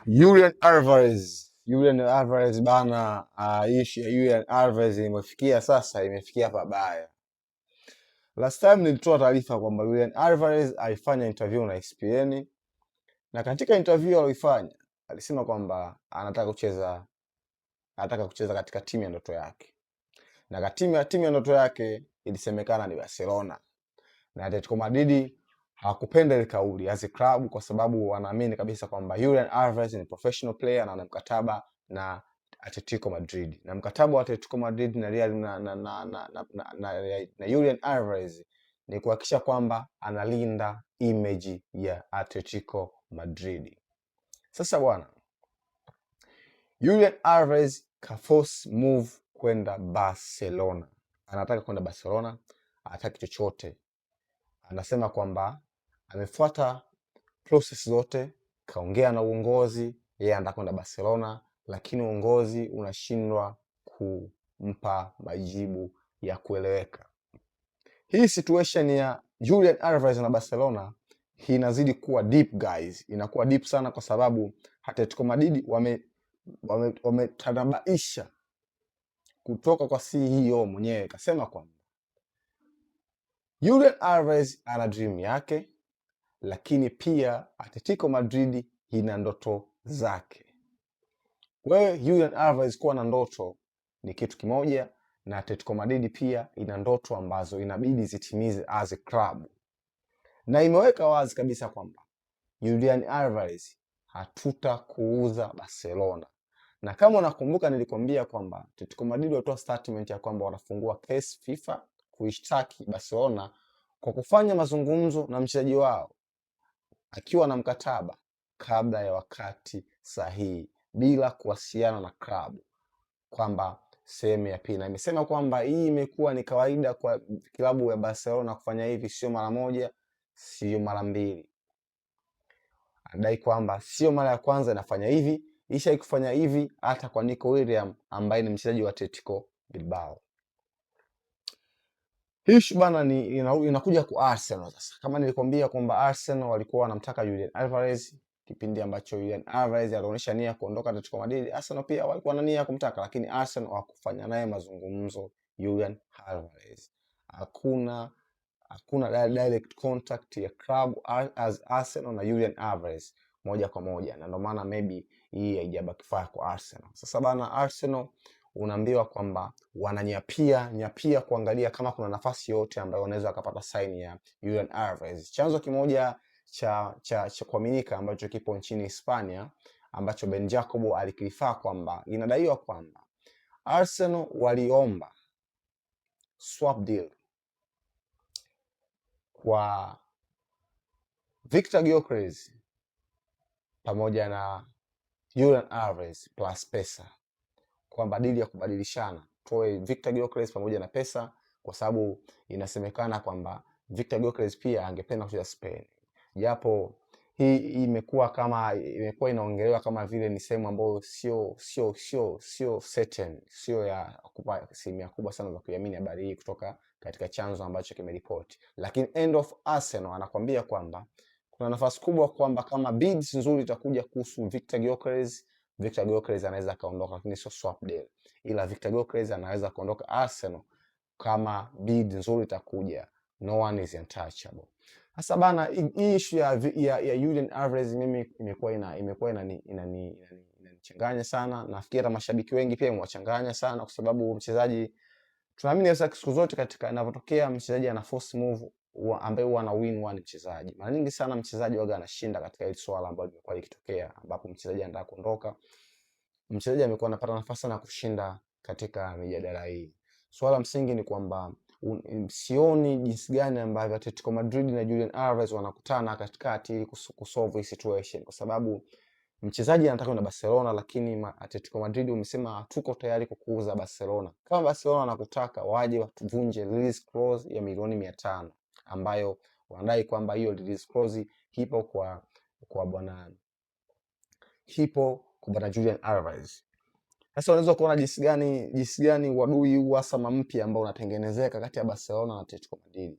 Julian Alvarez bana, issue ya Julian Alvarez imefikia pabaya. Last time nilitoa taarifa kwamba Julian Alvarez alifanya interview na ESPN, na katika interview aliyoifanya alisema kwamba anataka kucheza katika timu ya ndoto yake, na timu ya ndoto yake ilisemekana ni Barcelona, na Atletico Madrid hawakupenda ile kauli as a club, kwa sababu wanaamini kabisa kwamba Julian Alvarez ni professional player na ana mkataba na Atletico Madrid, na mkataba wa Atletico Madrid na Real na Julian Alvarez ni kuhakikisha kwamba analinda image ya Atletico Madrid. Sasa bwana, Julian Alvarez ka force move kwenda Barcelona, anataka kwenda Barcelona, hataki chochote. Anasema kwamba amefuata process zote, kaongea na uongozi, yeye anataka kwenda Barcelona, lakini uongozi unashindwa kumpa majibu ya kueleweka. Hii situation ya Julian Alvarez na Barcelona inazidi kuwa deep guys, inakuwa deep sana, kwa sababu Atletico Madrid wametanabaisha kutoka kwa CEO mwenyewe, kasema kwamba Julian Alvarez ana dream yake, lakini pia Atletico Madrid ina ndoto zake. Wewe Julian Alvarez kuwa na ndoto ni kitu kimoja, na Atletico Madrid pia ina ndoto ambazo inabidi zitimize as a club, na imeweka wazi kabisa kwamba Julian Alvarez hatutakuuza Barcelona. Na kama unakumbuka, nilikwambia kwamba Atletico Madrid watoa statement ya kwamba wanafungua case FIFA kuishtaki Barcelona kwa kufanya mazungumzo na mchezaji wao akiwa na mkataba kabla ya wakati sahihi, bila kuwasiliana na klabu, kwamba sehemu ya pili. Na imesema kwamba hii imekuwa ni kawaida kwa klabu ya Barcelona kufanya hivi, sio mara moja, sio mara mbili. Anadai kwamba sio mara ya kwanza inafanya hivi, isha kufanya hivi hata kwa Nico Williams ambaye ni mchezaji wa Atletico Bilbao. Hii bana ni inakuja kwa Arsenal sasa. Kama nilikwambia kwamba Arsenal walikuwa wanamtaka Julian Alvarez kipindi ambacho Julian Alvarez alionyesha nia kuondoka Atletico Madrid, Arsenal pia walikuwa na nia kumtaka, lakini Arsenal hawakufanya naye mazungumzo Julian Alvarez. Hakuna direct contact ya club as Arsenal na Julian Alvarez moja kwa moja, na ndio maana maybe hii haijabaki faa kwa Arsenal. Sasa bana, Arsenal unaambiwa kwamba wananyapia kuangalia kama kuna nafasi yote ambayo wanaweza wakapata sign ya Julian Alvarez. Chanzo kimoja cha kuaminika ambacho kipo nchini Hispania, ambacho Ben Jacobo alikilifaa kwamba inadaiwa kwamba Arsenal waliomba swap deal kwa Victor Gyökeres pamoja na Julian Alvarez plus pesa, kwamba dili ya kubadilishana, toe Victor Gyökeres pamoja na pesa, kwa sababu inasemekana kwamba Victor Gyökeres pia angependa kucheza Spain, japo hii imekuwa inaongelewa kama vile ni sehemu ambayo sio certain, sio ya kupa asilimia kubwa sana za kuamini habari hii kutoka katika chanzo ambacho kimeripoti. Lakini end of Arsenal anakuambia kwamba kuna nafasi kubwa kwamba kama bids nzuri itakuja kuhusu Victor Gyökeres anaweza kaondoka, lakini sio swap deal, ila Victor Gyökeres anaweza kuondoka Arsenal kama bid nzuri itakuja. No one is untouchable. Sasa bana, hii issue ya Julian Alvarez mimi imekuwa inanichanganya sana. Nafikiri mashabiki wengi pia imewachanganya sana, kwa sababu mchezaji tunaamini sasa siku zote katika inapotokea mchezaji ana force move ambaye huwa ana win one mchezaji, mara nyingi sana mchezaji waga anashinda katika ile swala ambalo limekuwa likitokea, ambapo mchezaji anataka kuondoka, mchezaji amekuwa anapata nafasi sana kushinda katika mijadala hii. Swala msingi ni kwamba sioni jinsi gani ambavyo Atletico Madrid na Julian Alvarez wanakutana katikati ili kusolve hii situation, kwa sababu mchezaji anataka kwenda Barcelona, lakini Atletico Madrid umesema hatuko tayari kukuuza Barcelona. Kama Barcelona wanakutaka, waje watuvunje release clause ya milioni 500 ambayo wanadai kwamba hiyo release clause ipo kwa bwana Julian Alvarez. Sasa unaweza kuona jinsi gani uadui uhasama mpya ambao unatengenezeka kati ya Barcelona na Atletico Madrid.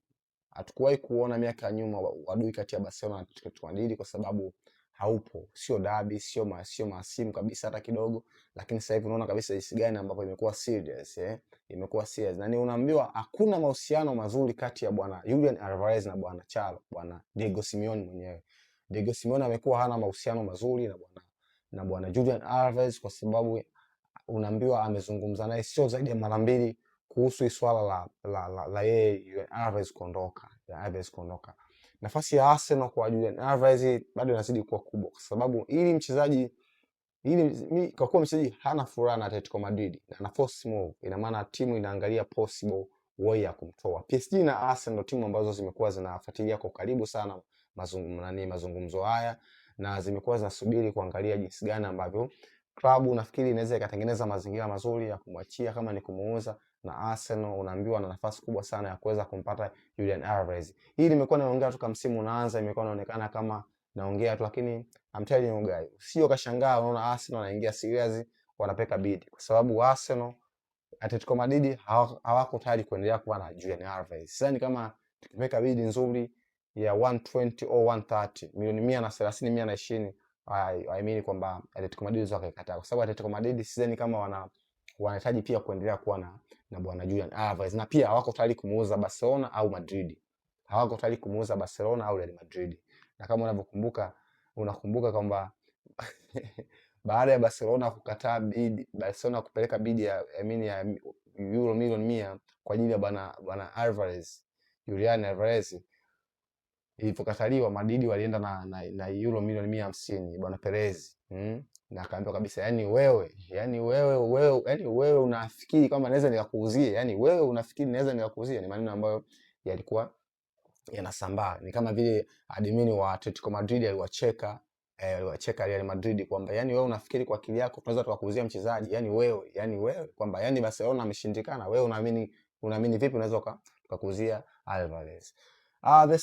Hatukuwahi kuona miaka ya nyuma uadui kati ya Barcelona na Atletico Madrid, kwa sababu haupo, sio dabi, sio masimu kabisa hata kidogo, lakini sasa hivi unaona kabisa jinsi gani ambapo imekuwa serious, imekuwa serious. Na ni unaambiwa hakuna mahusiano mazuri kati ya bwana Julian Alvarez na bwana Diego Simeone mwenyewe. Diego Simeone amekuwa hana mahusiano mazuri na bwana Julian Alvarez, kwa sababu unaambiwa amezungumza naye sio zaidi ya mara mbili kuhusu swala la yeye Julian Alvarez kuondoka. Nafasi ya Arsenal kwa Julian Alvarez bado inazidi kuwa kubwa, kwa sababu kwa kuwa mchezaji hana furaha na Atletico Madrid na ana force move, ina maana timu inaangalia possible way ya kumtoa. PSG na Arsenal timu ambazo zimekuwa zinafuatilia kwa karibu sana mazungumzo haya, na zimekuwa zinasubiri kuangalia jinsi gani ambavyo klabu nafikiri inaweza ikatengeneza mazingira mazuri ya kumwachia kama ni kumuuza, na Arsenal unaambiwa na nafasi kubwa sana ya kuweza kumpata Julian Alvarez. Hii nimekuwa naongea toka msimu unaanza, imekuwa inaonekana kama naongea tu, lakini I'm telling you guys, sio kashangaa unaona Arsenal anaingia serious, wanapeka bid, kwa sababu Arsenal, Atletico Madrid hawako tayari kuendelea kuwa na Julian Alvarez. Sidhani kama tukipeka bid nzuri ya 120 au 130 milioni 130 120, I mean kwamba Atletico Madrid wakakataa, kwa sababu Atletico Madrid sidhani kama wanahitaji pia kuendelea kuwa na bwana Julian Alvarez, na pia hawako tayari kumuuza Barcelona au Madrid. Hawako tayari kumuuza Barcelona au Real Madrid. Na kama unakumbuka kwamba baada ya Barcelona kukataa bid, Barcelona kupeleka bid ya euro milioni 100 kwa ajili ya bwana Alvarez, Julian Alvarez, ilipokataliwa, Madrid walienda na euro milioni 150 bwana Perez. Na akaambiwa kabisa, yani wewe unafikiri kama naweza nikakuuzie? Yani wewe unafikiri naweza nikakuuzie? Ni maneno ambayo yalikuwa yanasambaa. Ni kama vile admin wa Atletico Madrid aliwacheka Real Madrid kwamba yani wewe unafikiri kwa akili yako tunaweza tukakuuzia mchezaji? Yani wewe kwamba yani Barcelona ameshindikana, wewe unaamini vipi unaweza ukakuuzia Alvarez? The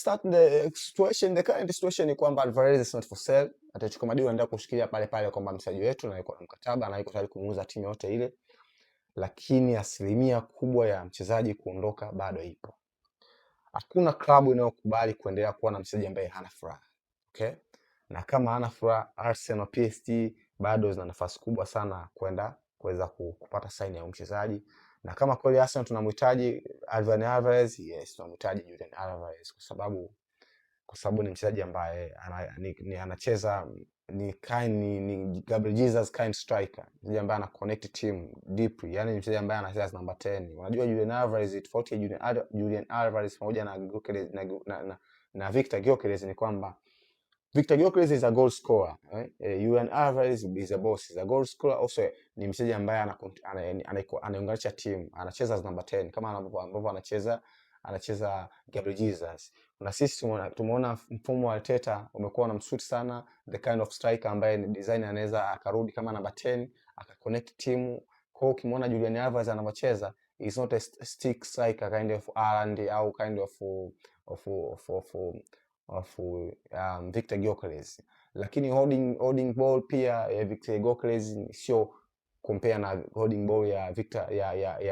current situation ni kwamba Alvarez is not for sale. Atletico Madrid wanaendelea kushikilia pale kwamba mchezaji wetu na yuko na mkataba na yuko tayari kumuuza timu yote ile, lakini asilimia kubwa ya mchezaji kuondoka bado ipo. Hakuna klabu inayokubali kuendelea kuwa na mchezaji ambaye hana furaha. Okay? Na kama hana furaha, Arsenal, PSG bado zina nafasi kubwa sana kuweza kupata sign ya mchezaji. Na kama kweli Arsenal tunamhitaji Julian Alvarez, yes, tunamhitaji Julian Alvarez kwa sababu ni mchezaji ambaye anacheza ni Gabriel Jesus kind striker. Mchezaji ambaye ana connect team deeply. Yani mchezaji ambaye anacheza number 10. Unajua Julian Alvarez, tofauti ya Julian Alvarez pamoja na Victor Gyökeres ni kwamba Victor Gyökeres is a goal scorer, right? Julian Alvarez is a boss, is a goal scorer also. Ni mchezaji ambaye anaunganisha team, anacheza as number 10 kama ambavyo anacheza Gabriel Jesus. Na sisi tumeona mfumo wa Arteta umekuwa na msuit sana the kind of striker ambaye ni designer anaweza akarudi kama number 10 akaconnect team. Kwa hiyo ukimwona Julian Alvarez anavyocheza, is not a stick striker kind of Haaland au kind of Victor Gyökeres, lakini holding ball pia Victor Gyökeres sio compare na holding ball ya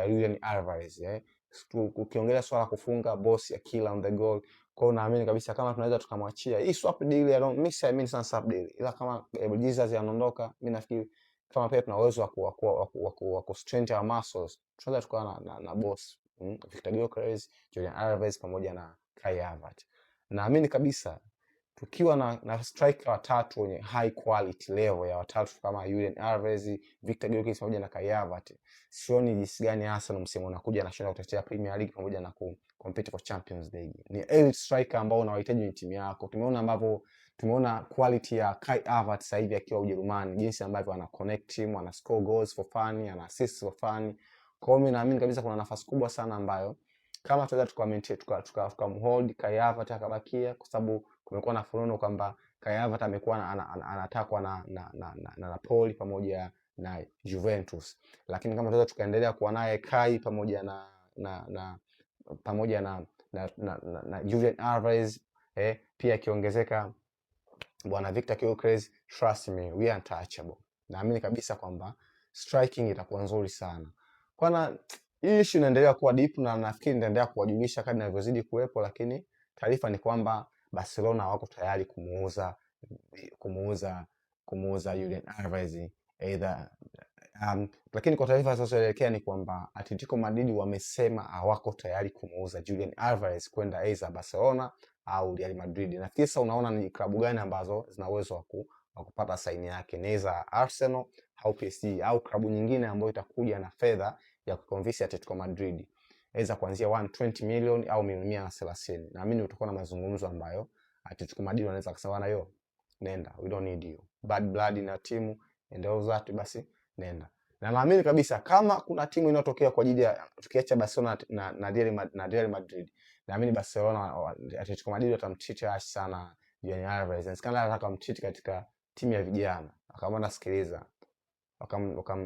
Julian Alvarez. Ukiongelea swala kufunga, boss ya kill on the goal. Kwa hiyo naamini kabisa kama tunaweza tukamwachia hii swap deal, I don't miss sana swap deal, ila kama Jesus anaondoka, mimi nafikiri kama pia tuna uwezo wa ku strengthen our muscles, tunaweza tukawa na boss Victor Gyökeres, Julian Alvarez pamoja na Kai Havertz. Naamini kabisa tukiwa na striker watatu wenye high quality level ya watatu kama Julian Alvarez, Victor Gyökeres pamoja na Kai Havertz, sioni jinsi gani Arsenal msimu unakuja anashinda kutetea Premier League pamoja na compete for Champions League. Ni elite striker ambao unawahitaji ni timu yako. Tumeona quality ya Kai Havertz sasa hivi akiwa Ujerumani, jinsi ambavyo ana connect team, ana score goals for fun, ana assist for fun. Kwa hiyo mimi naamini kabisa kuna nafasi kubwa sana ambayo kama tunaweza tukamhold Kai Havertz akabakia, kwa sababu kumekuwa na furuno kwamba Kai Havertz amekuwa anatakwa na Napoli pamoja na Juventus, lakini kama tunaweza tukaendelea kuwa naye Kai pamoja na Julian Alvarez, pia akiongezeka bwana Victor Gyökeres, trust me, we are untouchable. Naamini kabisa kwamba striking itakuwa nzuri sana. Kwana hii issue inaendelea kuwa deep na nafikiri nitaendelea kuwajulisha kadri ninavyozidi kuwepo, lakini taarifa ni kwamba Barcelona wako tayari kumuuza kumuuza Julian Alvarez either lakini kwa taarifa zinazoelekea ni kwamba Atletico Madrid wamesema hawako tayari kumuuza Julian Alvarez kwenda either Barcelona au Real Madrid. Na kisa unaona ni klabu gani ambazo zina uwezo wa kupata saini yake, ni either Arsenal au PSG au klabu nyingine ambayo itakuja na fedha ya kuconvince Atletico Madrid either kuanzia 120 million au milioni 130. Naamini utakuwa na mazungumzo ambayo Atletico Madrid wanaweza kusema na nenda, we don't need you, bad blood na timu ndio zatu, basi nenda. Na naamini kabisa kama kuna timu inayotokea kwa ajili ya tukiacha Barcelona na Real Madrid, naamini Barcelona, Atletico Madrid watamtreat harsh sana Julian Alvarez. Nsikana anataka kumtreat katika timu ya vijana, akamwona sikiliza,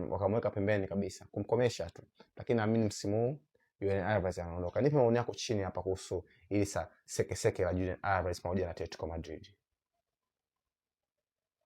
wakamweka pembeni kabisa kumkomesha tu. Lakini naamini msimu huu Julian Alvarez anaondoka. Nipe maoni yako chini hapa kuhusu ili seke la Julian Alvarez pamoja na Atletico Madrid.